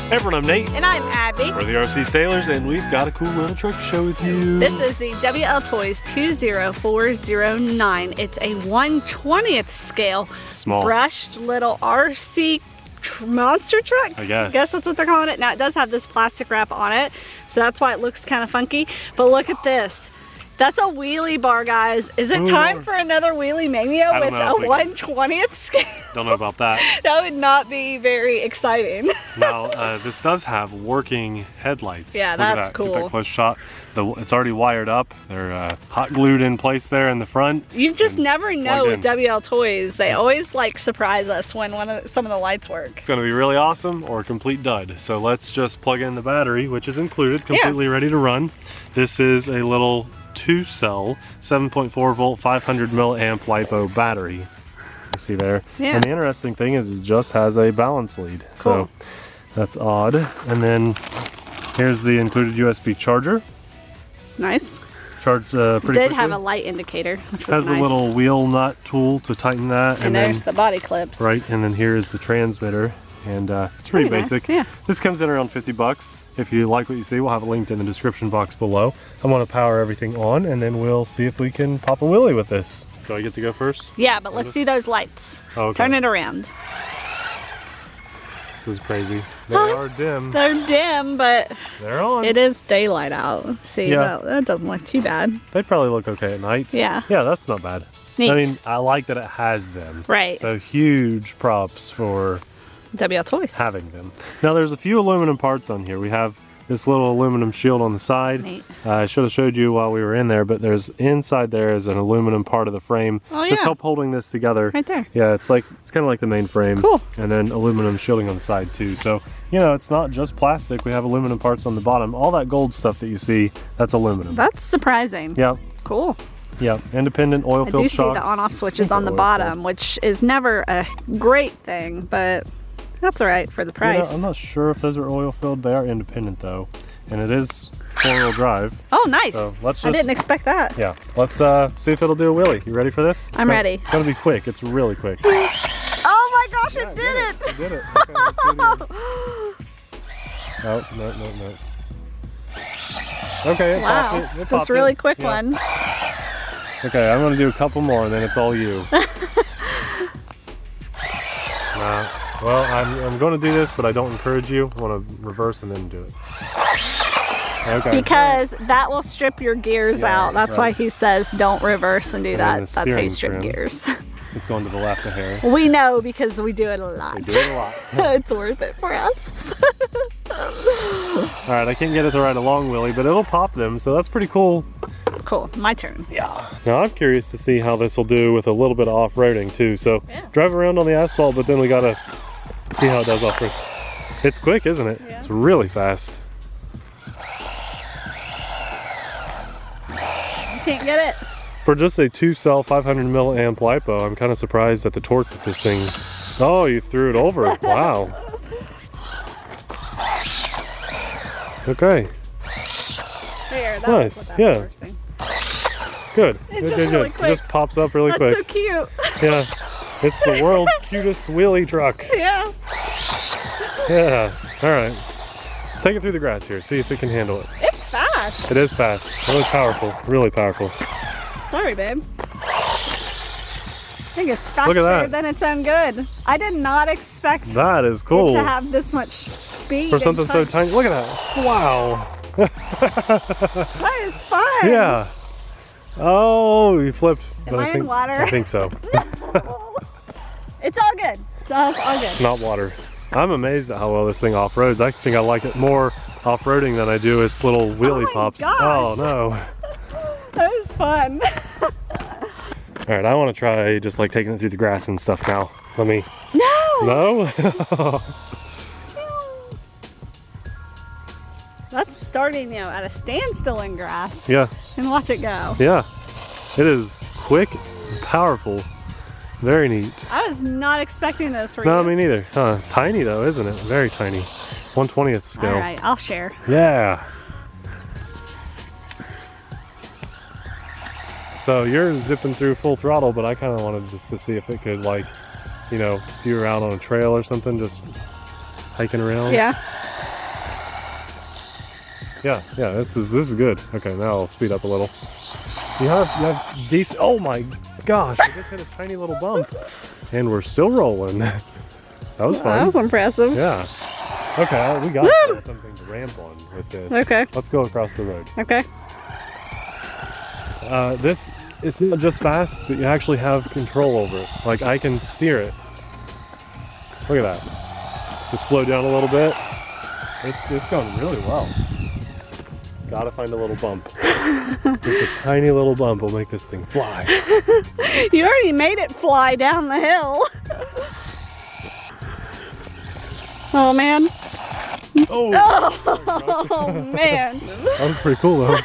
Hey everyone, I'm Nate. And I'm Abby. We're the RC Sailors, and we've got a cool little truck to share with you. This is the WLtoys 20409. It's a 1/20th scale Small. brushed little RC monster truck. I guess that's what they're calling it. Now it does have this plastic wrap on it, so that's why it looks kind of funky. But look at this. That's a wheelie bar, guys. Is it time for another wheelie mania with a 1/20th scale? Don't know about that. That would not be very exciting. Now, this does have working headlights. Yeah, Look that's at that. cool. Get that close shot. It's already wired up. They're hot glued in place there in the front. You just never know with in. WLtoys. They always like surprise us when some of the lights work. It's gonna be really awesome or a complete dud. So let's just plug in the battery, which is included, completely ready to run. This is a little 2-cell 7.4 volt 500 milliamp LiPo battery. You see there. Yeah. And the interesting thing is it just has a balance lead. Cool. So that's odd. And then here's the included USB charger. Nice. Charged pretty quickly. Did have a light indicator, which was Has nice. a little wheel nut tool to tighten that. And there's the body clips. Right, and then here is the transmitter. And it's pretty basic. Nice, yeah. This comes in around 50 bucks. If you like what you see, we'll have it linked in the description box below. I'm gonna power everything on and then we'll see if we can pop a wheelie with this. So I get to go first? Yeah, but let's see those lights. Oh, okay. Turn it around. This is crazy. They are dim. They're dim, but They're on. it is daylight out. See, Yeah. that doesn't look too bad. They probably look okay at night. Yeah. Yeah, that's not bad. Neat. I mean, I like that it has them. Right. So huge props for WLtoys. having them. Now there's a few aluminum parts on here. We have this little aluminum shield on the side. Neat. I should have showed you while we were in there, but there's inside there is an aluminum part of the frame. Oh, Just yeah. help holding this together. Right there. Yeah, it's kind of like the main frame. Cool. And then aluminum shielding on the side too. So, you know, it's not just plastic. We have aluminum parts on the bottom. All that gold stuff that you see, that's aluminum. That's surprising. Yeah. Cool. Yeah, independent oil I filled do shocks. see the on-off switches on the Oil bottom, which is never a great thing, but that's all right for the You know, price. I'm not sure if those are oil filled. They are independent though. And it is 4-wheel drive. Oh, nice. So let's I just- didn't expect that. Yeah, let's see if it'll do a wheelie. You ready for this? I'm ready. It's gonna be quick. It's really quick. Oh my gosh, it did it! It did it. Okay, let's do it again. Oh, no. Okay, it Wow, popped it. It just popped a really it. quick Yeah. one. Okay, I'm gonna do a couple more and then it's all you. Well, I'm gonna do this, but I don't encourage you. I wanna reverse and then do it. Okay. Because that will strip your gears Yeah, out. That's why right. he says don't reverse and do And then that. the That's how you steering strip trim. gears. It's going to the left of here. We know because we do it a lot. We do it a lot. It's worth it for us. Alright, I can't get it to ride a long wheelie, but it'll pop them, so that's pretty cool. Cool, my turn. Yeah. Now I'm curious to see how this will do with a little bit of off-roading too. So Yeah. drive around on the asphalt, but then we gotta see how it does off-road. It's quick, isn't it? Yeah. It's really fast. You can't get it. For just a 2-cell 500 milliamp LiPo, I'm kind of surprised at the torque that this thing. Oh, you threw it over. Wow. Okay. There, that Nice, was what that yeah. reversing. Good. It's Good, just good, really good. quick. It just pops up really That's quick. so cute. Yeah. It's the world's cutest wheelie truck. Yeah. Yeah. All right. Take it through the grass here. See if it can handle it. It's fast. It is fast. Really powerful. Really powerful. Sorry, babe. I think it's faster Look at that. than its own good. I did not expect That is it cool. to have this much speed. For and something so punch. tiny. Look at that. Wow. That is fun. Yeah. Oh, you flipped. Am I in water? I think so. It's all good. It's all good. Not water. I'm amazed at how well this thing off-roads. I think I like it more off-roading than I do its little wheelie my pops. gosh. Oh no. That was fun. All right, I want to try just like taking it through the grass and stuff now. Let me. No. No? That's starting, you know, at a standstill in grass. Yeah. And watch it go. Yeah. It is quick and powerful. Very neat. I was not expecting this for No, you. me neither. Huh. Tiny though, isn't it? Very tiny. 1/20th scale. All right, I'll share. Yeah. So you're zipping through full throttle, but I kind of wanted to see if it could, like, you know, if you were out on a trail or something, just hiking around. Yeah. Yeah, this is good. Okay, now I'll speed up a little. You have decent. Oh my gosh! I just hit a tiny little bump, and we're still rolling. That was fun. That was impressive. Yeah. Okay, we got something to ramp on with this. Okay. Let's go across the road. Okay. This is not just fast, but you actually have control over it. Like, I can steer it. Look at that. Just slow down a little bit. It's going really well. Gotta find a little bump. Just a tiny little bump will make this thing fly. You already made it fly down the hill. Oh man. Oh man. That was pretty cool though.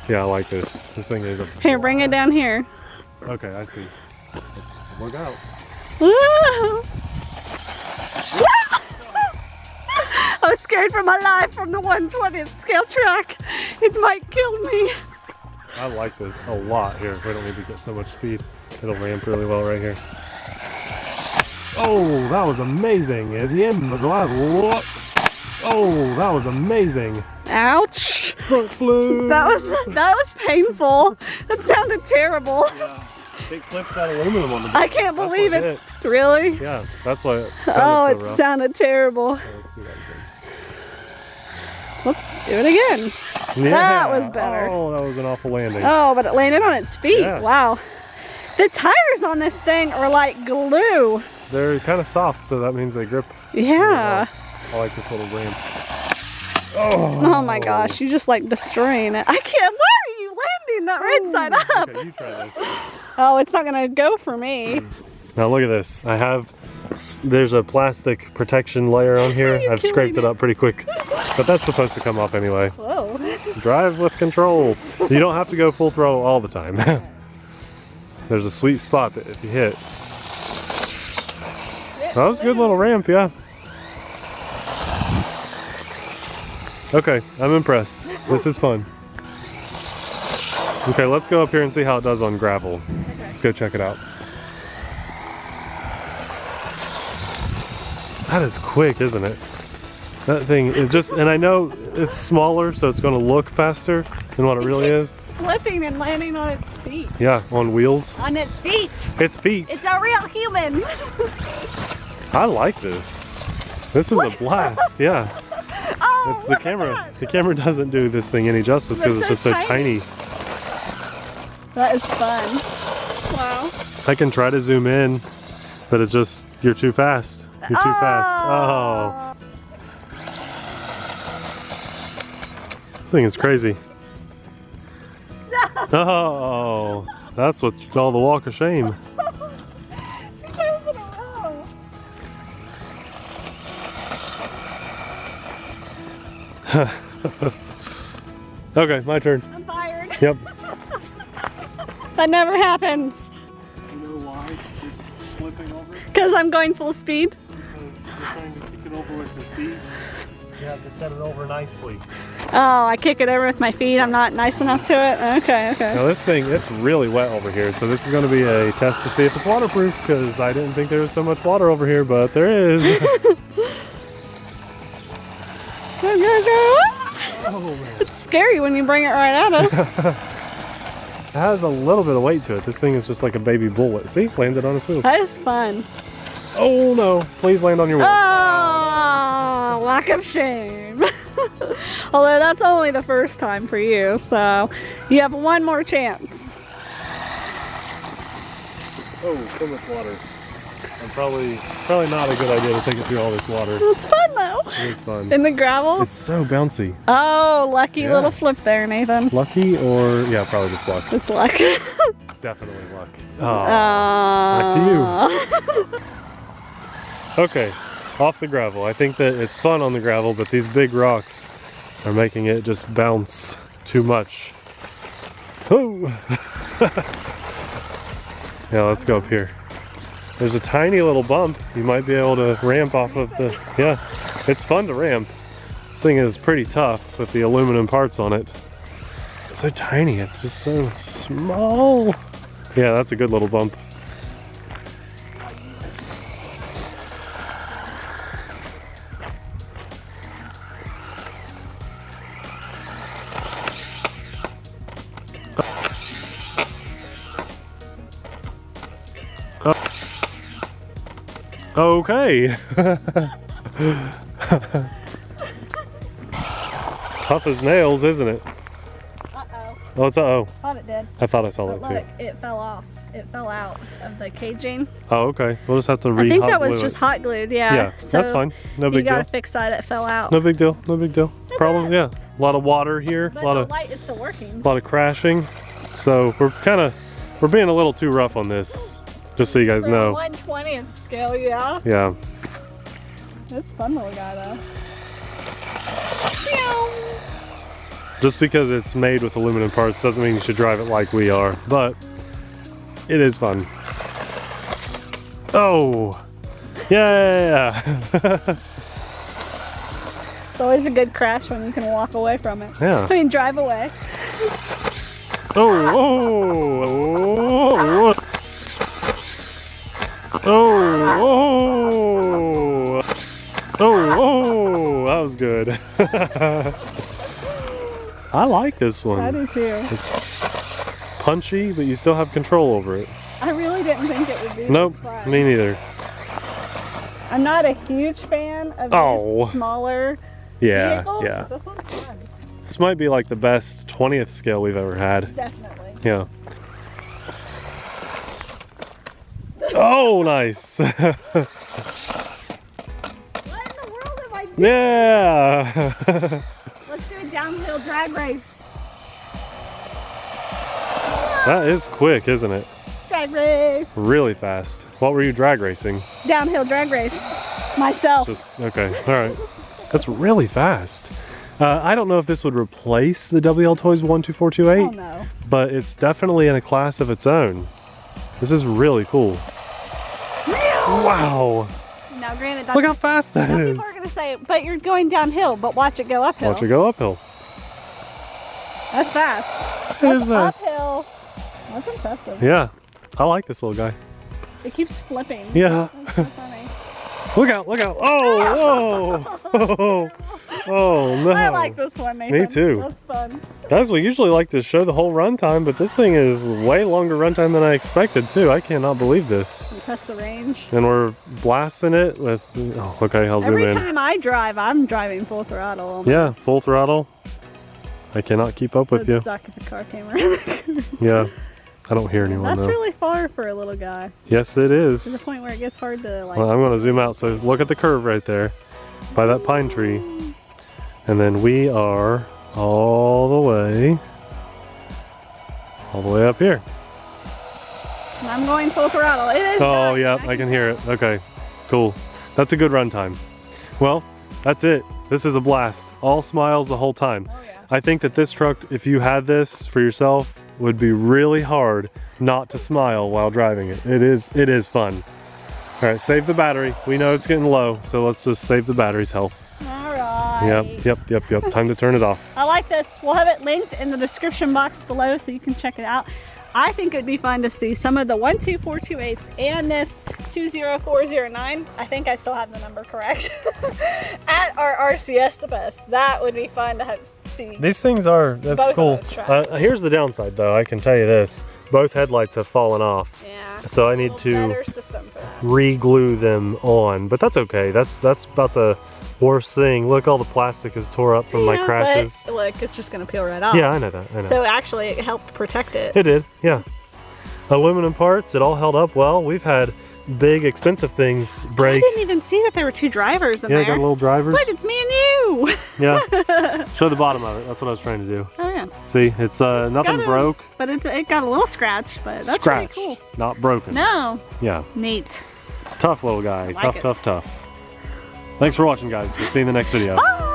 Yeah, I like this. This thing is a blast. Here, bring it down here. Okay, I see. Look out. I was scared for my life from the 1/20th scale track. It might kill me. I like this a lot here. We don't need to get so much speed. It'll ramp really well right here. Oh, that was amazing. Is he in the glass? Oh, that was amazing. Ouch. Front flip. That was painful. That sounded terrible. Yeah. They clipped that aluminum on the back. I can't believe it. Really? Yeah, that's why it sounded oh, so it rough. sounded terrible. Okay, let's do that again. Let's do it again. Yeah. That was better. Oh, that was an awful landing. Oh, but it landed on its feet. Yeah. Wow. The tires on this thing are like glue. They're kind of soft, so that means they grip. Yeah. I like this little ramp. Oh my gosh, you just like destroying it. I can't. Why are you landing not right side up? Okay, you try this. Oh, it's not gonna go for me. Now look at this. There's a plastic protection layer on here. I've scraped it up pretty quick, but that's supposed to come off anyway. Whoa. Drive with control. You don't have to go full throttle all the time. There's a sweet spot that if you hit. That was a good little ramp, yeah. Okay, I'm impressed. This is fun. Okay, let's go up here and see how it does on gravel. Okay. Let's go check it out. That is quick, isn't it? That thing, and I know it's smaller, so it's going to look faster than what it really is. Flipping and landing on its feet. Yeah, on wheels. On its feet. Its feet. It's a real human. I like this. This is a blast, yeah. Oh, It's the camera. The camera doesn't do this thing any justice because it's just so tiny. That is fun. Wow. I can try to zoom in, but it's just, you're too fast. You're too fast. Oh. This thing is crazy. Oh, that's what you call the walk of shame. 2 times in a row. Okay, my turn. I'm fired. Yep. That never happens. You know why it's slipping over? Because I'm going full speed. Because you're trying to kick it over with your feet. You have to set it over nicely. Oh, I kick it over with my feet. I'm not nice enough to it. Okay, okay. Now this thing, it's really wet over here, so this is going to be a test to see if it's waterproof, because I didn't think there was so much water over here, but there is. Go, go, go. Oh, man. It's scary when you bring it right at us. It has a little bit of weight to it. This thing is just like a baby bullet. See? Landed on its wheels. That is fun. Oh no, please land on your wheels. Oh, lack of shame. Although that's only the first time for you, so you have one more chance. Oh, so much water. I'm probably not a good idea to take it through all this water. It's fun though. It is fun. In the gravel? It's so bouncy. Oh, lucky little flip there, Nathan. Lucky or, yeah, probably just luck. It's luck. Definitely luck. Oh, back to you. Okay, off the gravel. I think that it's fun on the gravel, but these big rocks are making it just bounce too much. Oh! Yeah, let's go up here. There's a tiny little bump. You might be able to ramp off of the, yeah, it's fun to ramp. This thing is pretty tough with the aluminum parts on it. It's so tiny, it's just so small. Yeah, that's a good little bump. Okay. Tough as nails, isn't it? Uh-oh. Oh, it's uh-oh. Thought it did. I thought I saw that But too. look, it fell off. It fell out of the caging. Oh, okay. We'll just have to I think that re-hot was glue just it. hot glued, yeah. Yeah, So that's fine. No big you gotta deal. fix that, it fell out. No big deal. No big deal. Problem, yeah. A lot of water here. But A lot the of light is still working. crashing. So we're being a little too rough on this. Just so you guys For know. 1/20th scale, yeah. Yeah. It's fun little guy though. Just because it's made with aluminum parts doesn't mean you should drive it like we are, but it is fun. Oh, yeah. It's always a good crash when you can walk away from it. Yeah. I mean, drive away. Oh, that was good. I like this one. I do too. It's punchy, but you still have control over it. I really didn't think it would be Nope, this fun. me neither. I'm not a huge fan of these smaller vehicles, Yeah. but this one's fun. This might be like the best 20th scale we've ever had. Definitely. Yeah. Oh, nice. What in the world am I doing? Yeah. Let's do a downhill drag race. That is quick, isn't it? Drag race. Really fast. What were you drag racing? Downhill drag race. Myself. Just, okay, all right. That's really fast. I don't know if this would replace the WLtoys 12428, Oh no. but it's definitely in a class of its own. This is really cool. Wow. Now granted, Look how fast that some is. people are going to say, but you're going downhill, but watch it go uphill. Watch it go uphill. That's fast. It is That's fast. uphill. That's impressive. Yeah, I like this little guy. It keeps flipping. Yeah. That's so funny. Look out, look out. Oh, whoa. Oh, no. I like this one, Nathan. Me too. That's fun. Guys, we usually like to show the whole runtime, but this thing is way longer runtime than I expected too. I cannot believe this. You test the range. And we're blasting it with, oh, okay, I'll zoom Every in. time I drive, I'm driving full throttle. Almost. Yeah, full throttle. I cannot keep up with It would you. suck if the car came around. Yeah, I don't hear anyone That's though. really far for a little guy. Yes, it To the is. point where it gets hard to like. Well, I'm gonna zoom out, so look at the curve right there by that pine tree. And then we are all the way up here. I'm going full throttle. It is. Oh, nice. yeah, I can hear it. Okay, cool. That's a good runtime. Well, that's it. This is a blast. All smiles the whole time. Oh, yeah. I think that this truck, if you had this for yourself, would be really hard not to smile while driving it. It is fun. All right, save the battery. We know it's getting low, so let's just save the battery's health. All right. Yep. Time to turn it off. I like this. We'll have it linked in the description box below so you can check it out. I think it'd be fun to see some of the 12428s and this 20409. I think I still have the number correct. At our RCS the best. That would be fun to see. These things are, that's Both of cool. those tracks. Here's the downside though, I can tell you this. Both headlights have fallen off. Yeah. So I need to Better system for that. re-glue them on, but that's okay. That's about the worst thing. Look, all the plastic is tore up from my Yeah, crashes. but look, it's just gonna peel right off. Yeah, I know that. I know. So actually, it helped protect it. It did, yeah. Aluminum parts, it all held up well. We've had big, expensive things I break. didn't even see that there were two drivers in Yeah, there. got little drivers. Look, it's me and you. Yeah. Show the bottom of it. That's what I was trying to do. Oh yeah. See, it's nothing got broke. But it got a little scratch, but that's Scratch, pretty cool. not broken. No. Yeah. Neat. Tough little guy. I like it. Tough. Thanks for watching, guys. We'll see you in the next video. Bye.